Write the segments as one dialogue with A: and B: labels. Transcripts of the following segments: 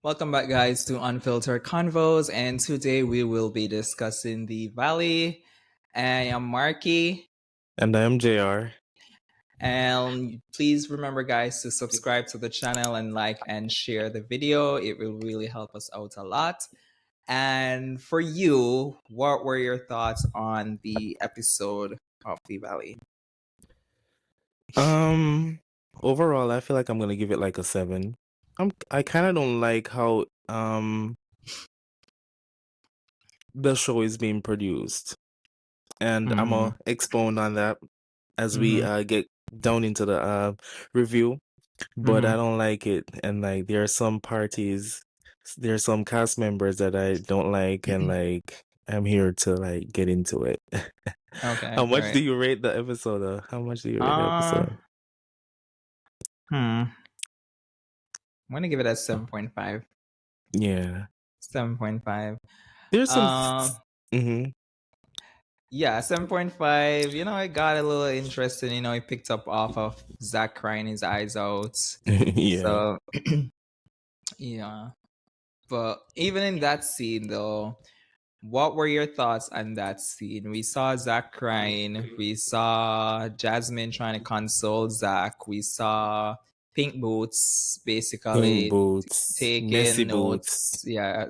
A: Welcome back, guys, to Unfiltered Convos, and today we will be discussing the Valley. I am Marky,
B: And I am JR.
A: and please remember, guys, to subscribe to the channel and like and share the video. It will really help us out a lot. And for you, what were your thoughts on the episode of the Valley?
B: Um, Overall, I feel like I'm gonna give it like a 7. I kind of don't like how the show is being produced, and I'm
A: Mm-hmm.
B: gonna expound on that as we
A: Mm-hmm.
B: get down into the review. But
A: Mm-hmm.
B: I don't like it, and like there are some cast members that I don't like, and like I'm here to like get into it.
A: Okay,
B: How much do
A: great.
B: you rate the episode? How much do you rate the
A: Uh,
B: episode?
A: I'm gonna give it a 7.5.
B: Yeah.
A: 7.5.
B: There's some.
A: Um,
B: Mm-hmm.
A: yeah, 7.5. I got a little interested. He picked up off of Zach crying his eyes out.
B: Yeah.
A: So, yeah. But even in that scene, though, what were your thoughts on that scene? We saw Zach crying. We saw Jasmine trying to console Zach. We saw Pink Boots
B: Pink
A: basically
B: boots, messy
A: taking
B: boots.
A: notes. Yeah,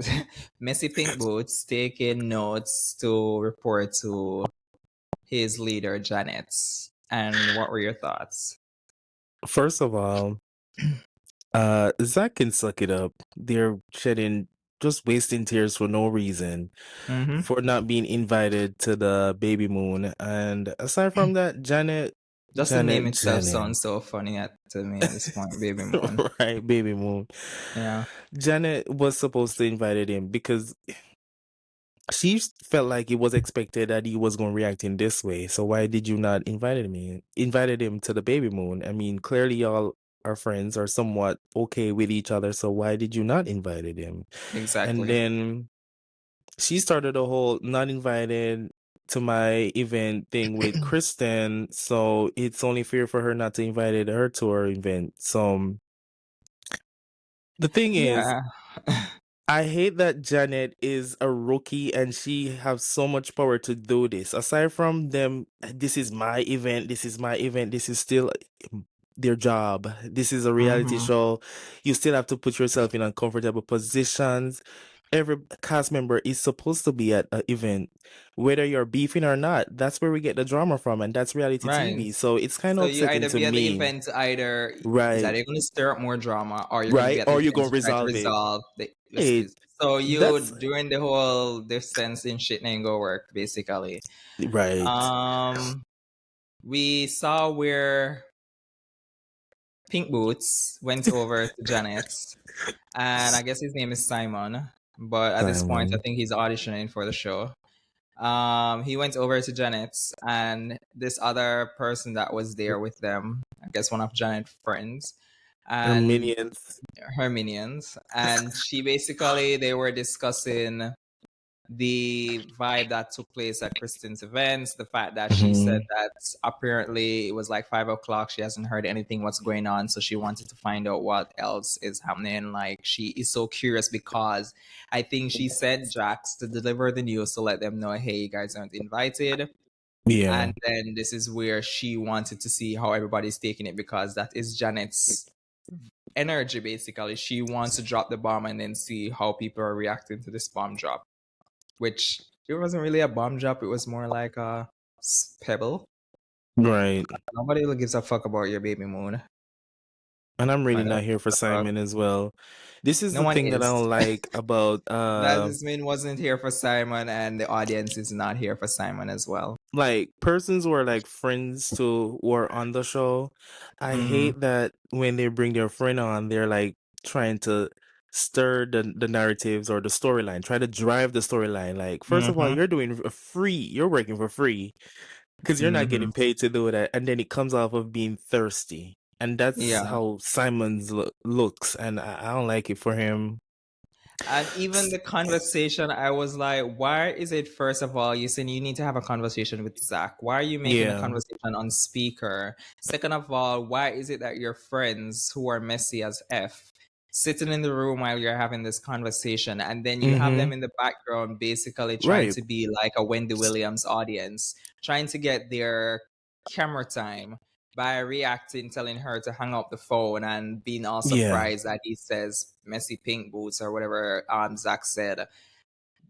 A: Messy Pink Boots taking notes to report to his leader, Janet. And what were your thoughts?
B: First of all, Zach can suck it up. They're just wasting tears for no reason,
A: Mm-hmm.
B: for not being invited to the baby moon. And aside from that,
A: Just the name itself
B: Janet.
A: sounds so funny to me at this point, Baby Moon.
B: Right, baby moon.
A: Yeah,
B: Janet was supposed to invite him because she felt like it was expected that he was going to react in this way. So why did you not invited him to the baby moon? I mean, clearly y'all are friends or somewhat okay with each other. So why did you not invited him? And
A: exactly.
B: then she started a whole not invited to my event thing with Kristen. So it's only fair for her not to invite her to her event. So the thing is,
A: Yeah.
B: I hate that Janet is a rookie and she has so much power to do this. Aside from them, this is my event, this is my event, this is still their job. This is a reality
A: Mm-hmm.
B: show. You still have to put yourself in uncomfortable positions. Every cast member is supposed to be at an event, whether you're beefing or not. That's where we get the drama from, and that's reality
A: Right.
B: TV. So it's kind
A: So
B: of
A: you
B: upsetting
A: either
B: to
A: be at the
B: me.
A: event, either is
B: Right,
A: that you're going to stir up more drama, or you're going to be
B: right.
A: at the
B: Or you're
A: event
B: going
A: to
B: to
A: try to
B: resolve it.
A: resolve the
B: Hey,
A: disputes. So
B: that's
A: you during the whole distance in shit ain't go work basically.
B: right.
A: Um, we saw where Pink Boots went over to Janet, and I guess his name is Simon. But at this point, I
B: Simon.
A: think he's auditioning for the show. He went over to Janet's, and this other person that was there with them, I guess one of Janet's friends,
B: Her
A: and
B: minions.
A: her minions, and they were discussing the vibe that took place at Kristen's events, the fact that she said
B: Mhm.
A: that apparently it was like 5 o'clock, she hasn't heard anything what's going on, so she wanted to find out what else is happening. Like, she is so curious because I think she sent Jax to deliver the news to let them know, hey, you guys aren't invited.
B: Yeah.
A: And then this is where she wanted to see how everybody's taking it, because that is Janet's energy basically. She wants to drop the bomb and then see how people are reacting to this bomb drop, which it wasn't really a bomb drop. It was more like a pebble.
B: Right.
A: Nobody really gives a fuck about your baby moon.
B: And I'm really
A: I
B: not
A: don't
B: here
A: give
B: for
A: a fuck.
B: Simon as well. This is
A: No
B: the
A: one
B: thing that I
A: is.
B: don't like about
A: Jasmine wasn't here for Simon, and the audience is not here for Simon as well.
B: like persons who are like friends to who are on the show. I
A: Mm-hmm.
B: hate that when they bring their friend on, they're like trying to stir the narratives or the storyline, try to drive the storyline. Like, first of all,
A: Mm-hmm.
B: you're working for free because you're not
A: Mm-hmm.
B: getting paid to do that, and then it comes off of being thirsty, and that's
A: Yeah.
B: how Simon's looks, and I don't like it for him.
A: And even the conversation, I was like, why is it, first of all, you saying you need to have a conversation with Zach? Why are you making a
B: Yeah,
A: conversation on speaker? Second of all, why is it that your friends who are messy as F sitting in the room while you're having this conversation, and then you have them in the background basically trying
B: Right.
A: to be like a Wendy Williams audience, trying to get their camera time by reacting, telling her to hang up the phone, and being all
B: Yeah.
A: surprised that he says messy pink boots or whatever Zach said.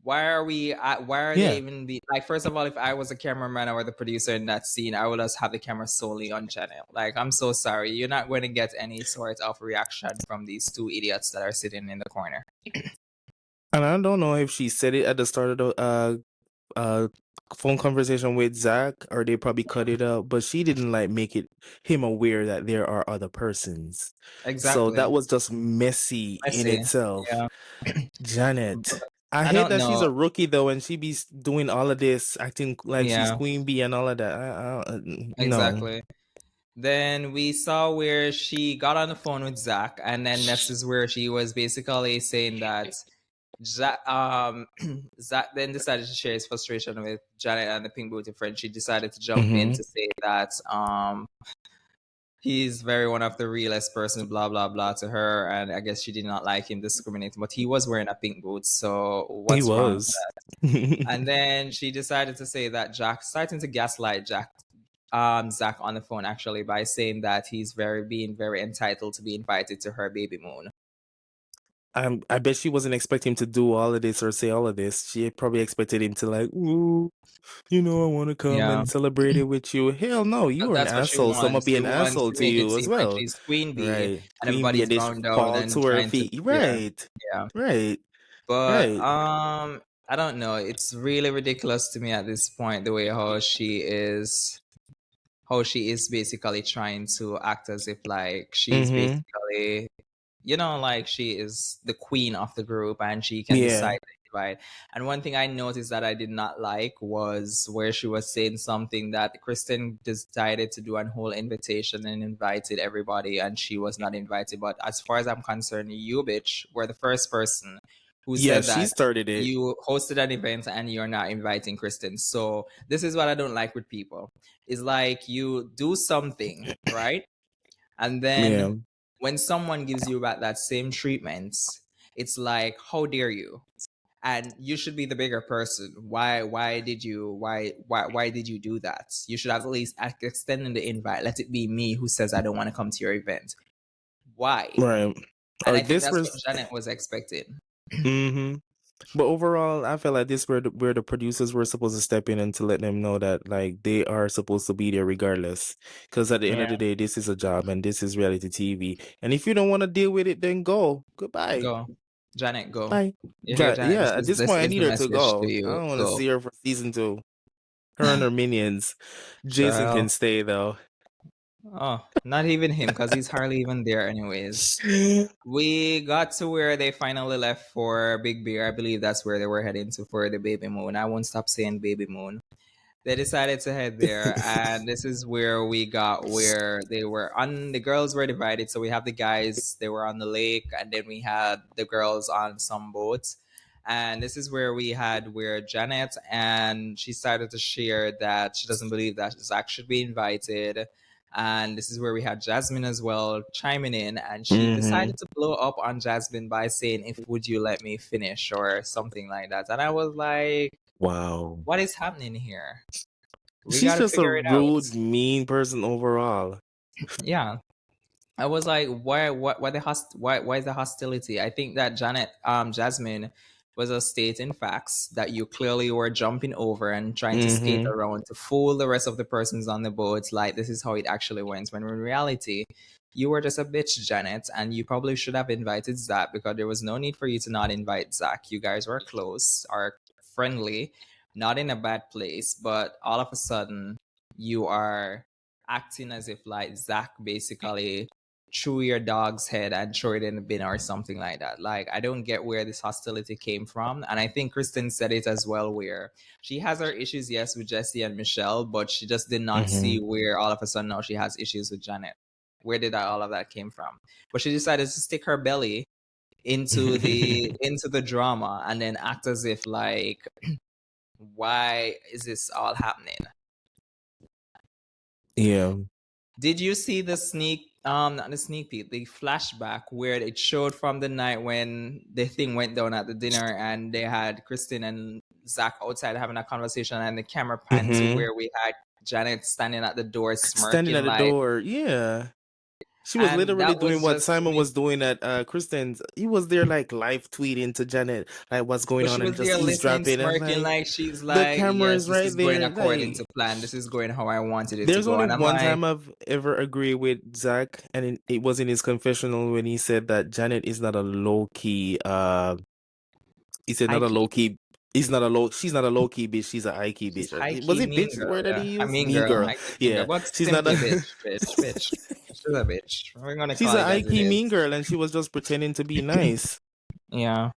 A: Why are we why are they
B: Yeah.
A: even be like, first of all, if I was a cameraman or the producer in that scene, I would just have the camera solely on Janet. Like, I'm so sorry, you're not going to get any sort of reaction from these two idiots that are sitting in the corner.
B: And I don't know if she said it at the start of the phone conversation with Zach, or they probably cut it out, but she didn't like make it him aware that there are other persons. So that
A: Exactly.
B: was just messy in
A: Messy.
B: itself.
A: Yeah.
B: Janet. I
A: I
B: hate
A: don't
B: that she's
A: know.
B: a rookie though, and she be doing all of this, acting like she's
A: Yeah,
B: Queen Bee and all of that. No.
A: exactly. Then we saw where she got on the phone with Zach, and then this is where she was basically saying that Zach, Zach then decided to share his frustration with Janet and the Pink Booty friend. She decided to jump in to say that he's very one of the realest person, blah blah blah, to her, and I guess she did not like him discriminating, but he was wearing a pink boot, so
B: He
A: what's wrong with
B: was.
A: that? And then she decided to say that Jack, starting to gaslight Zach on the phone actually, by saying that he's being very entitled to be invited to her baby moon.
B: I bet she wasn't expecting him to do all of this or say all of this. She probably expected him to like, ooh, I want to come
A: Yeah,
B: and celebrate it with you. Hell no, you
A: because
B: were an
A: that's what she
B: asshole, so I'm gonna
A: wants.
B: be
A: She
B: an
A: wants
B: asshole
A: to
B: to
A: make it
B: you
A: seem
B: as
A: like
B: well.
A: she's queen bee,
B: Right.
A: and
B: Queen bee,
A: everybody's
B: and they
A: bowing down
B: fall
A: and
B: to her
A: trying to,
B: feet.
A: yeah,
B: Right.
A: yeah.
B: Right.
A: But
B: Right.
A: I don't know. It's really ridiculous to me at this point the way how she is basically trying to act as if like she's
B: Mm-hmm.
A: basically, like she is the queen of the group and she can
B: Yeah.
A: decide to divide. And one thing I noticed that I did not like was where she was saying something that Kristen decided to do a whole invitation and invited everybody, and she was not invited. But as far as I'm concerned, you bitch were the first person who
B: Yeah,
A: said
B: she
A: that
B: started it.
A: you hosted an event and you're not inviting Kristen. So this is what I don't like with people. It's like you do something, right? And
B: Yeah.
A: then when someone gives you back that same treatment, it's like, how dare you? And you should be the bigger person. Why did you do that? You should have at least extended the invite. Let it be me who says I don't want to come to your event. Why?
B: Right.
A: And
B: Or
A: I think
B: this
A: that's what
B: was
A: Janet was expecting.
B: mm-hmm. But overall, I feel like this where the producers were supposed to step in and to let them know that like they are supposed to be there regardless. Because at the end
A: Yeah,
B: of the day, this is a job and this is reality TV. And if you don't want to deal with it, then go. Goodbye.
A: go. Janet, go.
B: Bye.
A: You hear, Janet?
B: Yeah, at this
A: This
B: point, I
A: is
B: need
A: the
B: her to
A: message to
B: go. I
A: you.
B: don't want to
A: Go.
B: see her for season 2. Her and her minions. Jason
A: Child.
B: can stay though.
A: Oh, not even him, because he's hardly even there anyways. We got to where they finally left for Big Bear. I believe that's where they were heading to for the baby moon. I won't stop saying baby moon. They decided to head there, and this is where we got where they were on. The girls were divided, so we have the guys. They were on the lake, and then we had the girls on some boats. And this is where we had where Janet, and she started to share that she doesn't believe that Zach should be invited. And this is where we had Jasmine as well chiming in, and she
B: Mm-hmm.
A: decided to blow up on Jasmine by saying, "If would you let me finish?" or something like that. And I was like,
B: Wow.
A: what is happening here? We
B: She's
A: got to
B: just a
A: figure it out.
B: rude, mean person overall.
A: Yeah. I was like, why is the hostility? I think that Jasmine was a stating facts that you clearly were jumping over and trying to skate
B: Mm-hmm.
A: around to fool the rest of the persons on the boat, like this is how it actually went, when in reality you were just a bitch, Janet, and you probably should have invited Zach, because there was no need for you to not invite Zach. You guys were close or friendly, not in a bad place, but all of a sudden you are acting as if like Zach basically chew your dog's head and throw it in the bin or something like that. Like, I don't get where this hostility came from. And I think Kristen said it as well, where she has her issues, yes, with Jesse and Michelle, but she just did not
B: Mm-hmm.
A: see where all of a sudden now she has issues with Janet. Where did all of that came from? But she decided to stick her belly into the drama and then act as if like, why is this all happening?
B: Yeah.
A: Did you see the sneak not the sneak peek, the flashback where it showed from the night when the thing went down at the dinner and they had Kristen and Zach outside having a conversation, and the camera panned to
B: Mm-hmm.
A: where we had Janet standing at the door
B: Standing
A: smirking
B: at the
A: like,
B: door, yeah. She was
A: and
B: literally
A: that
B: doing
A: was
B: what
A: just
B: Simon
A: me.
B: was doing at Kristen's. He was there like live tweeting to Janet, like what's going
A: But
B: on,
A: she
B: and
A: was
B: just
A: there listening,
B: eavesdropping. And
A: smirking
B: like
A: like she's
B: the
A: like,
B: camera
A: yes,
B: is
A: this
B: right
A: is going
B: there.
A: according
B: Like
A: to plan. This is going how I wanted it to
B: there's
A: go.
B: only
A: And I'm
B: one
A: like,
B: time I've ever agreed with Zach, and it was in his confessional when he said that Janet is not a low key. He said
A: high
B: not a low
A: key.
B: key. He's not a low. She's not a low key bitch. She's a high key
A: She's
B: bitch.
A: high
B: Was
A: key
B: it
A: mean
B: bitch the
A: girl,
B: word that
A: yeah.
B: he
A: A
B: used?
A: mean
B: Mean
A: girl,
B: girl.
A: high key mean girl.
B: Yeah,
A: But
B: she's not
A: simply
B: a.
A: bitch. She's a bitch. We're gonna
B: She's
A: call
B: a
A: it
B: high
A: as it
B: key
A: is.
B: mean girl, and she was just pretending to be nice.
A: Yeah.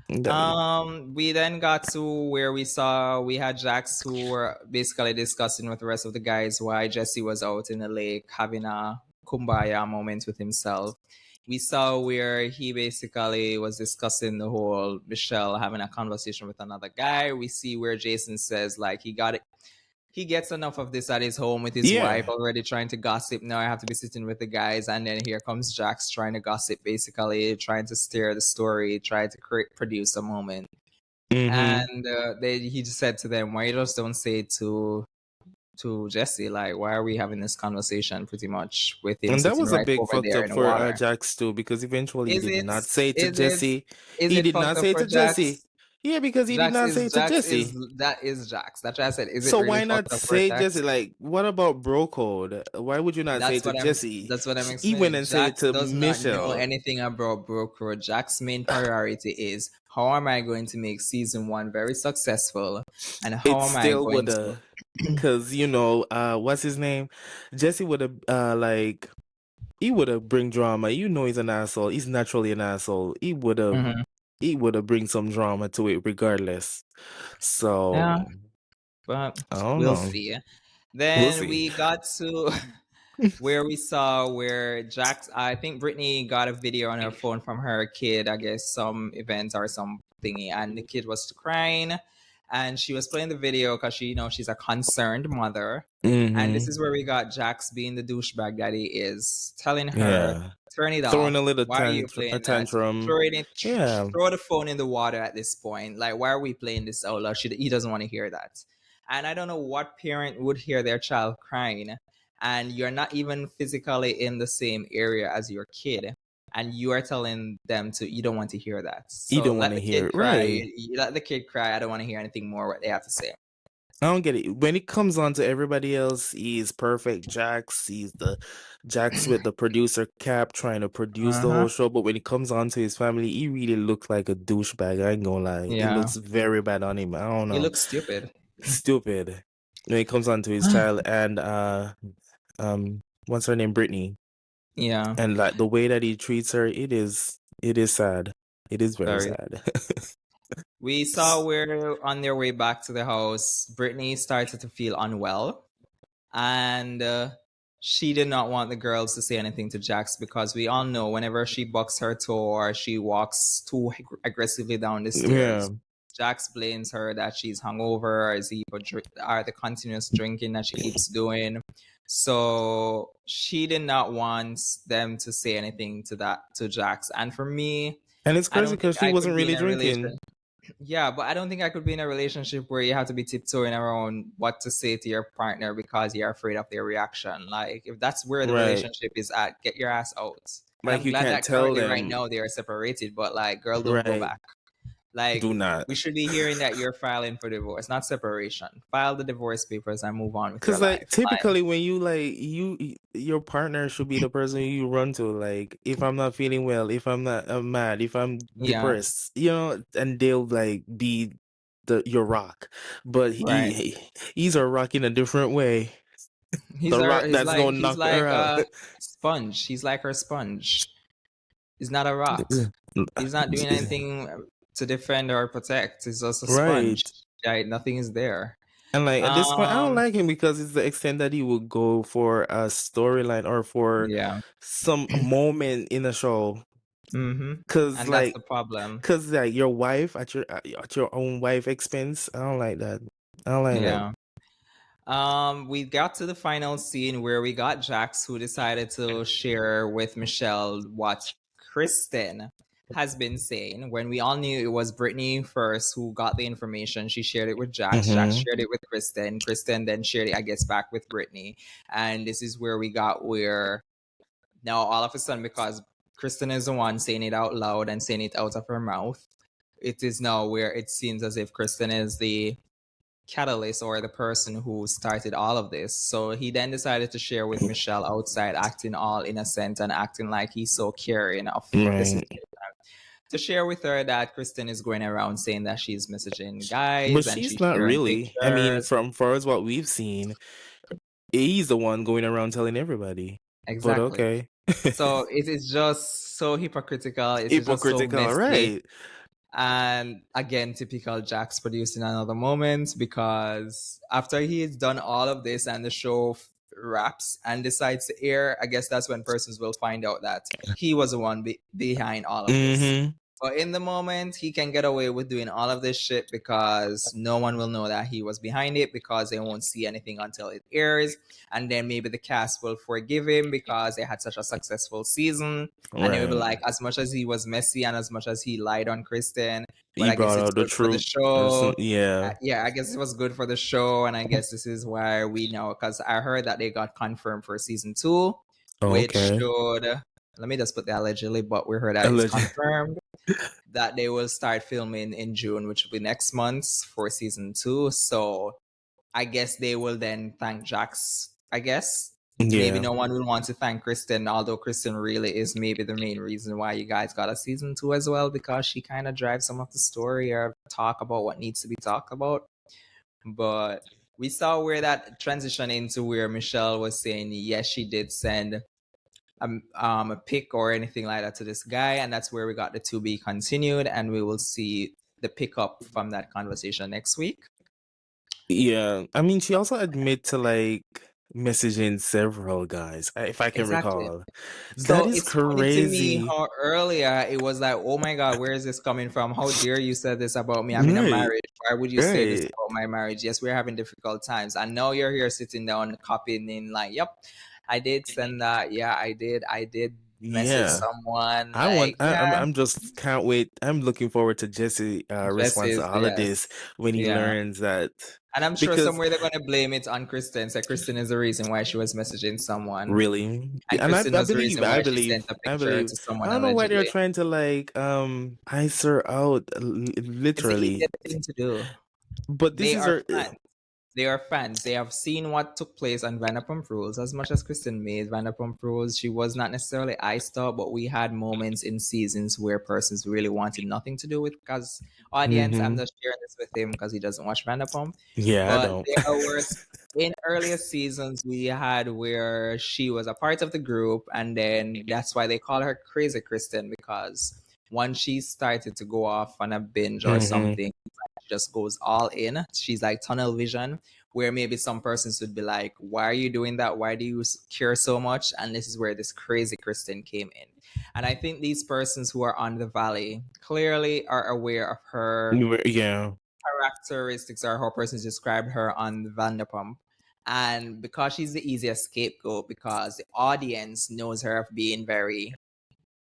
B: That-
A: We then got to where we had Jax who were basically discussing with the rest of the guys why Jesse was out in the lake having a kumbaya moment with himself. We saw where he basically was discussing the whole Michelle having a conversation with another guy. We see where Jason says like he gets enough of this at his home with his wife
B: Yeah,
A: already trying to gossip. Now I have to be sitting with the guys, and then here comes Jax trying to gossip, basically trying to steer the story, trying to produce a moment.
B: mm-hmm.
A: And he just said to them, "Why you just don't say it to Jesse? Like, why are we having this conversation? Pretty much with him
B: And that
A: sitting
B: was a
A: right
B: big
A: over
B: fucked
A: there
B: up
A: in the
B: for
A: water.
B: Jax too, because eventually he
A: Is
B: did
A: it?
B: not say it to
A: Is it?
B: Jesse.
A: Is
B: He
A: it
B: did
A: fucked
B: not
A: up
B: say it
A: for
B: to
A: Jax?
B: Jesse. Yeah, because he did not say it to Jesse.
A: That is Jax. That's why I said, is it
B: So
A: really
B: why
A: fucked
B: not
A: up for
B: say
A: Jax?
B: Jesse? Like, what about bro code? Why would you not say it to Jesse?
A: That's what I'm
B: He went
A: explaining.
B: and said it
A: Jax
B: to
A: does not know
B: Michelle.
A: anything about broker. Jax's main priority is how am I going to make season one very successful, and
B: It
A: how am I
B: still
A: going
B: would
A: to?
B: have, cause what's his name? Jesse would have like he would have bring drama. You know he's an asshole. He's naturally an asshole.
A: Mhm.
B: He would have bring some drama to it regardless.
A: Yeah,
B: So
A: but
B: I don't
A: we'll
B: know.
A: see.
B: We'll
A: Then
B: see.
A: we got to where we saw where Jax, I think Brittany got a video on her phone from her kid, I guess some event or some thingy, and the kid was crying, and she was playing the video because she's a concerned mother, and this
B: Mm-hmm.
A: is where we got Jax being the douchebag that he is, telling her,
B: Yeah.
A: turn it
B: Throwing
A: off.
B: a little
A: Why are you
B: a
A: playing that?
B: tantrum. Yeah.
A: Throw the phone in the water at this point. Like, why are we playing this out loud? He doesn't want to hear that. And I don't know what parent would hear their child crying and you're not even physically in the same area as your kid, and you are telling them to you don't want to hear that.
B: You
A: So
B: don't want
A: let
B: to
A: the
B: hear
A: kid
B: it.
A: cry.
B: Right.
A: You let the kid cry. I don't want to hear anything more what they have to say.
B: I don't get it. When it comes on to everybody else, he's perfect. Jax, he's the Jax with the producer cap trying to produce the
A: Uh-huh.
B: whole show. But when it comes on to his family, he really looks like a douchebag. I ain't gonna lie. It
A: Yeah,
B: looks very bad on him. I don't
A: he
B: know.
A: looks stupid.
B: Stupid. When it comes on to his child and what's her name? Brittany.
A: Yeah,
B: And like the way that he treats her, it is sad. It is very
A: very.
B: sad.
A: We saw where on their way back to the house, Brittany started to feel unwell, and she did not want the girls to say anything to Jax because we all know whenever she bucks her toe or she walks too aggressively down the
B: Yeah.
A: stairs, Jax blames her that she's hungover or the continuous drinking that she keeps doing. So she did not want them to say anything to Jax. And for me,
B: And it's
A: I
B: crazy
A: don't think
B: because she
A: I could
B: wasn't
A: be in
B: really
A: a relation.
B: drinking.
A: Yeah, but I don't think I could be in a relationship where you have to be tiptoeing around what to say to your partner because you're afraid of their reaction. Like, if that's where the
B: Right.
A: relationship is at, get your ass out. And
B: Like
A: I'm
B: you
A: glad
B: can't
A: that
B: tell
A: currently right
B: them.
A: now they are separated, but like, girl, don't go
B: Right.
A: back. Like,
B: Do not.
A: we should be hearing that you're filing for divorce, not separation. File the divorce papers and move on with your
B: Cause like
A: life. Like,
B: typically when you like your partner should be the person you run to. Like if I'm not feeling well, if I'm not I'm mad, if I'm
A: yeah,
B: depressed, and they'll like be your rock. But
A: right.
B: he's a rock in a different way. The rock that's gonna
A: He's
B: knock her
A: like
B: out.
A: a sponge. He's like her sponge. He's not a rock. He's not doing anything to defend or protect. He's just a sponge.
B: Right.
A: Right? Nothing is there.
B: And like at this point, I don't
A: Um.
B: like him because it's the extent that he would go for a storyline or for
A: Yeah.
B: some moment in a show.
A: Mm-hmm.
B: Cause
A: And that's
B: like
A: the problem.
B: Cause like your wife at your own wife expense. I don't like that. I don't like that.
A: Yeah. We got to the final scene where we got Jax, who decided to share with Michelle what Kristen has been saying. When we all knew it was Brittany first who got the information, she shared it with Jax. Jax shared it with Kristen. Kristen then shared it, I guess, back with Brittany. And this is where we got where now all of a sudden, because Kristen is the one saying it out loud and saying it out of her mouth, it is now where it seems as if Kristen is the catalyst or the person who started all of this. So he then decided to share with Michelle outside, acting all innocent and acting like he's so caring of the
B: Right.
A: situation. To share with her that Kristen is going around saying that she's messaging guys
B: But
A: and
B: she's
A: she's
B: not
A: sharing
B: really. I mean,
A: pictures.
B: from far as what we've seen, he's the one going around telling everybody. But
A: Exactly.
B: okay.
A: So it is just so hypocritical. It's just so
B: Hypocritical,
A: messy.
B: right?
A: And again, typical Jax producing another moment, because after he's done all of this and the show wraps and decides to air, I guess that's when persons will find out that he was the one behind all of this. But in the moment, he can get away with doing all of this shit because no one will know that he was behind it, because they won't see anything until it airs. And then maybe the cast will forgive him because they had such a successful season. And they will be like, as much as he was messy and as much as he lied on Kristen, but
B: He
A: I guess
B: brought
A: it's
B: out the
A: good for the
B: truth.
A: show.
B: Yeah.
A: Yeah, I guess it was good for the show. And I guess this is why we know, because I heard that they got confirmed for season 2, which should, let me just put that allegedly, but we heard that it's confirmed that they will start filming in June, which will be next month for season 2. So I guess they will then thank Jax, I guess.
B: Yeah.
A: Maybe no one will want to thank Kristen, although Kristen really is maybe the main reason why you guys got a season 2 as well, because she kind of drives some of the story or talk about what needs to be talked about. But we saw where that transition into where Michelle was saying, yes, she did send a pic or anything like that to this guy, and that's where we got the to be continued, and we will see the pickup from that conversation next week.
B: Yeah, I mean, she also admit to like messaging several guys, if I can recall.
A: So
B: That is
A: it's funny to me
B: crazy.
A: how earlier it was like, oh my God, where is this coming from? How dare you say this about me? I'm in a marriage. Why would you say this about my marriage? Yes, we're having difficult times. I know you're here sitting down copying in like, yep, I did send that. Yeah, I did message someone.
B: I'm just can't wait. I'm looking forward to Jesse response to all of this when he learns that.
A: And I'm sure somewhere they're gonna blame it on Kristen. Say Kristen is the reason why she was messaging someone.
B: Really?
A: And
B: And
A: Kristen was the reason why she sent a
B: I
A: picture
B: believe.
A: to someone
B: I don't know why they're
A: allegedly.
B: trying to like ice her out literally.
A: It's the easiest thing to do.
B: But this
A: They
B: is
A: are
B: her
A: fans. They are fans. They have seen what took place on Vanderpump Rules. As much as Kristen made Vanderpump Rules, she was not necessarily iced out, but we had moments in seasons where persons really wanted nothing to do with, because audience, I'm just sharing this with him because he doesn't watch Vanderpump.
B: Yeah,
A: but
B: I don't.
A: There were in earlier seasons we had where she was a part of the group, and then that's why they call her Crazy Kristen, because once she started to go off on a binge or something, just goes all in. She's like tunnel vision, where maybe some persons would be like, why are you doing that? Why do you care so much? And this is where this Crazy Kristen came in. And I think these persons who are on the Valley clearly are aware of her characteristics, or how persons described her on the Vanderpump. And because she's the easiest scapegoat, because the audience knows her of being very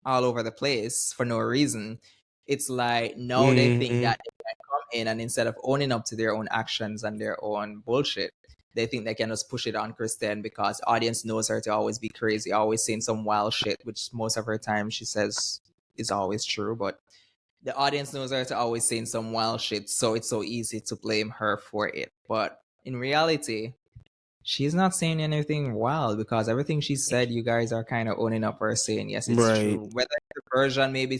A: all over the place for no reason, it's like now they think that they can come in and instead of owning up to their own actions and their own bullshit, they think they can just push it on Kristen, because audience knows her to always be crazy, always saying some wild shit, which most of her time she says is always true, but the audience knows her to always saying some wild shit, so it's so easy to blame her for it. But in reality, she's not saying anything wild, because everything she said, you guys are kind of owning up or saying yes, it's true. Whether the version maybe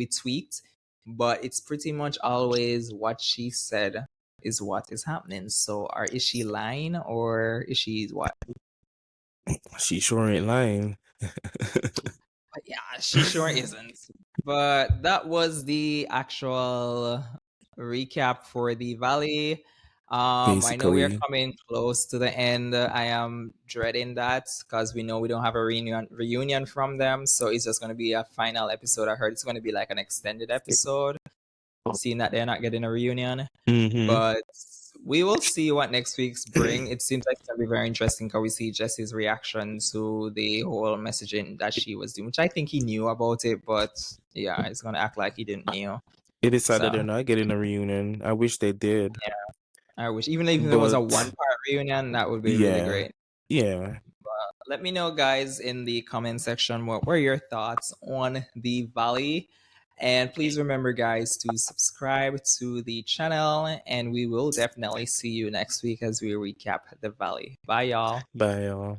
A: tweaked, but it's pretty much always what she said is what is happening. So, is she lying, or is she what?
B: She sure ain't lying.
A: Yeah, she sure isn't. But that was the actual recap for the Valley. I know we are coming close to the end. I am dreading that because we know we don't have a reunion from them. So it's just going to be a final episode. I heard it's going to be like an extended episode, seeing that they're not getting a reunion. But we will see what next week's bring. It seems like it's gonna be very interesting because we see Jesse's reaction to the whole messaging that she was doing, which I think he knew about it, but yeah, he's gonna act like he didn't know.
B: It is sad that they're
A: So
B: not getting a reunion. I wish they did.
A: yeah, I wish even if it was a
B: But
A: 1-part reunion, that would be really
B: yeah.
A: great.
B: Yeah.
A: Let me know, guys, in the comment section what were your thoughts on the Valley. And please remember, guys, to subscribe to the channel. And we will definitely see you next week as we recap the Valley. Bye, y'all.
B: Bye, y'all.